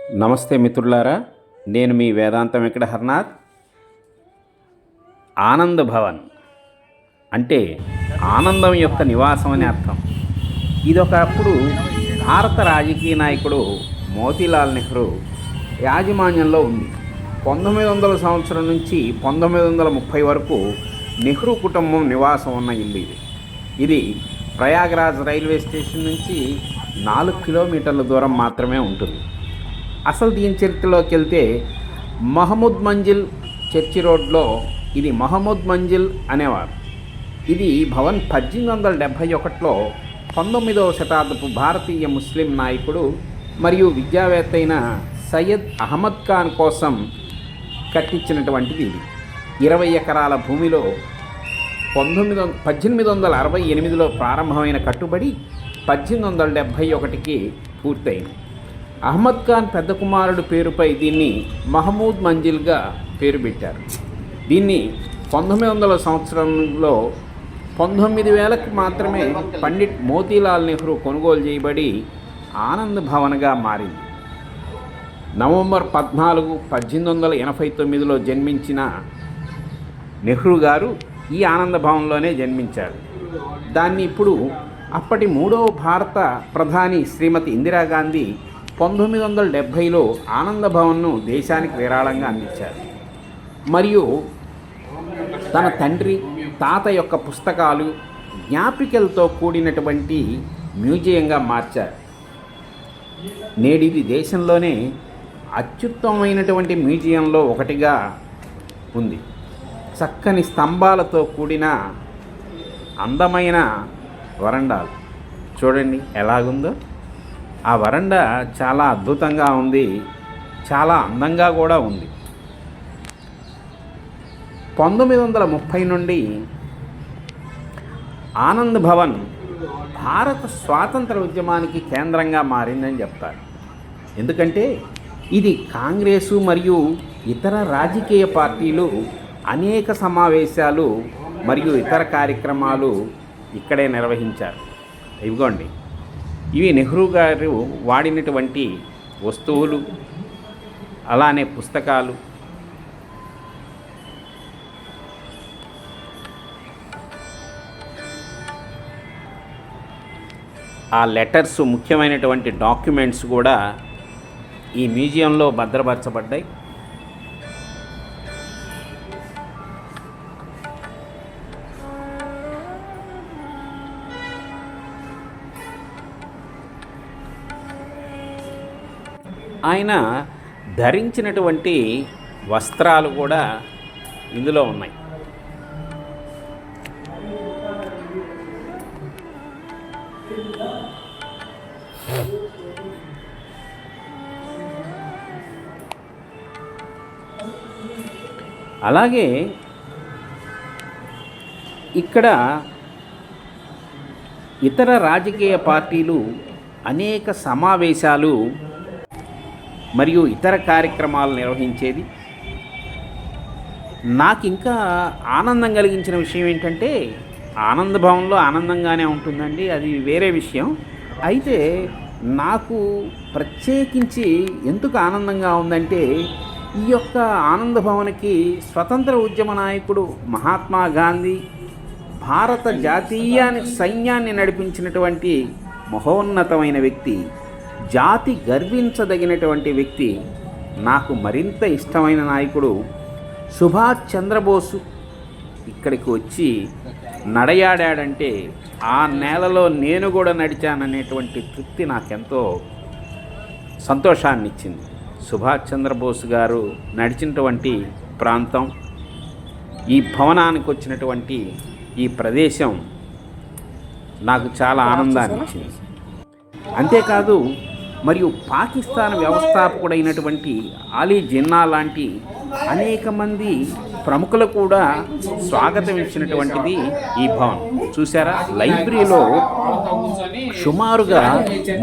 నమస్తే మిత్రులారా, నేను మీ వేదాంత వెంకట హర్నాథ్. ఆనంద్ భవన్ అంటే ఆనందం యొక్క నివాసం అని అర్థం. ఇదొకప్పుడు భారత రాజకీయ నాయకుడు మోతీలాల్ నెహ్రూ యాజమాన్యంలో ఉంది. 1900 సంవత్సరం నుంచి 1930 వరకు నెహ్రూ కుటుంబం నివాసం ఉన్న ఇల్లు ఇది. ఇది ప్రయాగ్రాజ్ రైల్వే స్టేషన్ నుంచి 4 కిలోమీటర్ల దూరం మాత్రమే ఉంటుంది. అసలు దీని చరిత్రలోకి వెళ్తే మహమూద్ మంజిల్ చర్చి రోడ్లో ఇది మహమూద్ మంజిల్ అనేవారు. ఇది భవన్ 1871లో 19వ శతాబ్దపు భారతీయ ముస్లిం నాయకుడు మరియు విద్యావేత్త అయిన సయ్యద్ అహ్మద్ ఖాన్ కోసం కట్టించినటువంటిది. ఇది 20 ఎకరాల భూమిలో 1868లో ప్రారంభమైన కట్టుబడి 1871కి పూర్తయింది. అహ్మద్ ఖాన్ పెద్ద కుమారుడు పేరుపై దీన్ని మహమూద్ మంజిల్గా పేరు పెట్టారు. దీన్ని 1900 సంవత్సరంలో 19,000కి మాత్రమే పండిట్ మోతీలాల్ నెహ్రూ కొనుగోలు చేయబడి ఆనంద్ భవన్గా మారింది. నవంబర్ 14, 1889లో జన్మించిన నెహ్రూ గారు ఈ ఆనంద భవన్లోనే జన్మించారు. దాన్ని ఇప్పుడు అప్పటి 3వ భారత ప్రధాని శ్రీమతి ఇందిరాగాంధీ 1970లో ఆనంద భవన్ను దేశానికి విరాళంగా అందించారు. మరియు తన తండ్రి తాత యొక్క పుస్తకాలు జ్ఞాపికలతో కూడినటువంటి మ్యూజియంగా మార్చారు. నేడిది దేశంలోనే అత్యుత్తమమైనటువంటి మ్యూజియంలో ఒకటిగా ఉంది. చక్కని స్తంభాలతో కూడిన అందమైన వరండాలు చూడండి ఎలాగుందో. ఆ వరండా చాలా అద్భుతంగా ఉంది, చాలా అందంగా కూడా ఉంది. 1930 నుండి ఆనంద్ భవన్ భారత స్వాతంత్ర ఉద్యమానికి కేంద్రంగా మారిందని చెప్తారు. ఎందుకంటే ఇది కాంగ్రెసు మరియు ఇతర రాజకీయ పార్టీలు అనేక సమావేశాలు మరియు ఇతర కార్యక్రమాలు ఇక్కడే నిర్వహించారు. ఇవిగోండి, ఇవి నెహ్రూ గారు వాడినటువంటి వస్తువులు, అలానే పుస్తకాలు. ఆ లెటర్స్, ముఖ్యమైనటువంటి డాక్యుమెంట్స్ కూడా ఈ మ్యూజియంలో భద్రపరచబడ్డాయి. ఆయన ధరించినటువంటి వస్త్రాలు కూడా ఇందులో ఉన్నాయి. అలాగే ఇక్కడ ఇతర రాజకీయ పార్టీలు అనేక సమావేశాలు మరియు ఇతర కార్యక్రమాలు నిర్వహించేది. నాకు ఇంకా ఆనందం కలిగించిన విషయం ఏంటంటే, ఆనంద భవన్లో ఆనందంగానే ఉంటుందండి, అది వేరే విషయం. అయితే నాకు ప్రత్యేకించి ఎందుకు ఆనందంగా ఉందంటే, ఈ యొక్క ఆనంద భవన్కి స్వతంత్ర ఉద్యమ నాయకుడు మహాత్మా గాంధీ, భారత జాతీయ సైన్యాన్ని నడిపించినటువంటి మహోన్నతమైన వ్యక్తి, జాతి గర్వించదగినటువంటి వ్యక్తి, నాకు మరింత ఇష్టమైన నాయకుడు సుభాష్ చంద్రబోసు ఇక్కడికి వచ్చి నడయాడాడంటే ఆ నేలలో నేను కూడా నడిచాననేటువంటి తృప్తి నాకెంతో సంతోషాన్ని ఇచ్చింది. సుభాష్ చంద్రబోస్ గారు నడిచినటువంటి ప్రాంతం, ఈ భవనానికి వచ్చినటువంటి ఈ ప్రదేశం నాకు చాలా ఆనందాన్ని ఇచ్చింది. అంతేకాదు, మరియు పాకిస్తాన్ వ్యవస్థాపకుడైనటువంటి అలీ జిన్నా లాంటి అనేక మంది ప్రముఖులు కూడా స్వాగతం ఇచ్చినటువంటిది ఈ భవన్. చూసారా, లైబ్రరీలో సుమారుగా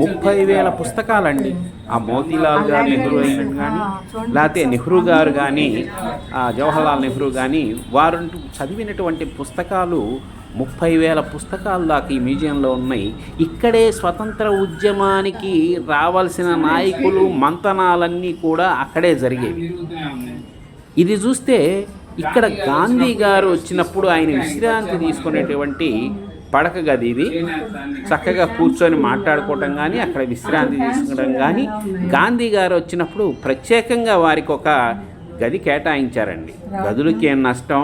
30,000 పుస్తకాలండి. ఆ మోతీలాల్ గారు నెహ్రూ అయినట్టు కానీ, లేకపోతే నెహ్రూ గారు కానీ, జవహర్లాల్ నెహ్రూ కానీ, వారు చదివినటువంటి పుస్తకాలు 30,000 పుస్తకాలు దాకా ఈ మ్యూజియంలో ఉన్నాయి. ఇక్కడే స్వతంత్ర ఉద్యమానికి రావాల్సిన నాయకులు మంతనాలన్నీ కూడా అక్కడే జరిగేవి. ఇది చూస్తే ఇక్కడ గాంధీ గారు వచ్చినప్పుడు ఆయన విశ్రాంతి తీసుకునేటువంటి పడక గది ఇది. చక్కగా కూర్చొని మాట్లాడుకోవటం కానీ, అక్కడ విశ్రాంతి తీసుకోవడం కానీ, గాంధీ గారు వచ్చినప్పుడు ప్రత్యేకంగా వారికి ఒక గది కేటాయించారండి. గదులకి ఏం నష్టం,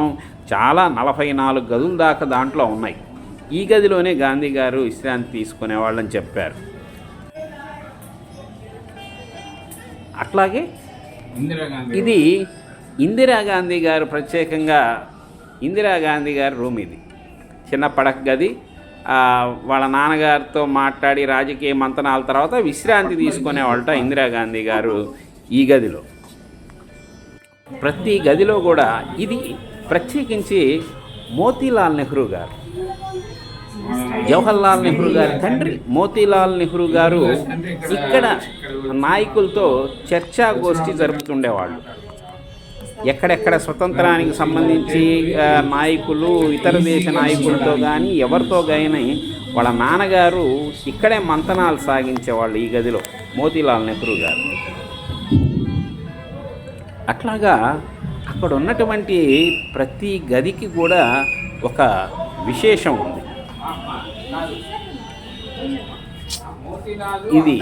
చాలా 44 గదుల దాకా దాంట్లో ఉన్నాయి. ఈ గదిలోనే గాంధీ గారు విశ్రాంతి తీసుకునేవాళ్ళని చెప్పారు. అట్లాగే ఇది ఇందిరాగాంధీ గారు ప్రత్యేకంగా ఇందిరాగాంధీ గారి రూమ్ ఇది. చిన్న పడక గది. వాళ్ళ నాన్నగారితో మాట్లాడి రాజకీయ మంతనాల తర్వాత విశ్రాంతి తీసుకునేవాళ్ళట ఇందిరాగాంధీ గారు ఈ గదిలో. ప్రతి గదిలో కూడా ఇది ప్రత్యేకించి మోతీలాల్ నెహ్రూ గారు, జవహర్లాల్ నెహ్రూ గారి తండ్రి మోతీలాల్ నెహ్రూ గారు ఇక్కడ నాయకులతో చర్చాగోష్ఠి జరుపుతుండేవాళ్ళు. ఎక్కడెక్కడ స్వతంత్రానికి సంబంధించి నాయకులు ఇతర దేశ నాయకులతో కానీ ఎవరితో కానీ వాళ్ళ నాన్నగారు ఇక్కడే మంతనాలు సాగించేవాళ్ళు ఈ గదిలో, మోతీలాల్ నెహ్రూ గారు. అట్లాగా అక్కడ ఉన్నటువంటి ప్రతి గదికి కూడా ఒక విశేషం ఉంది. ఇది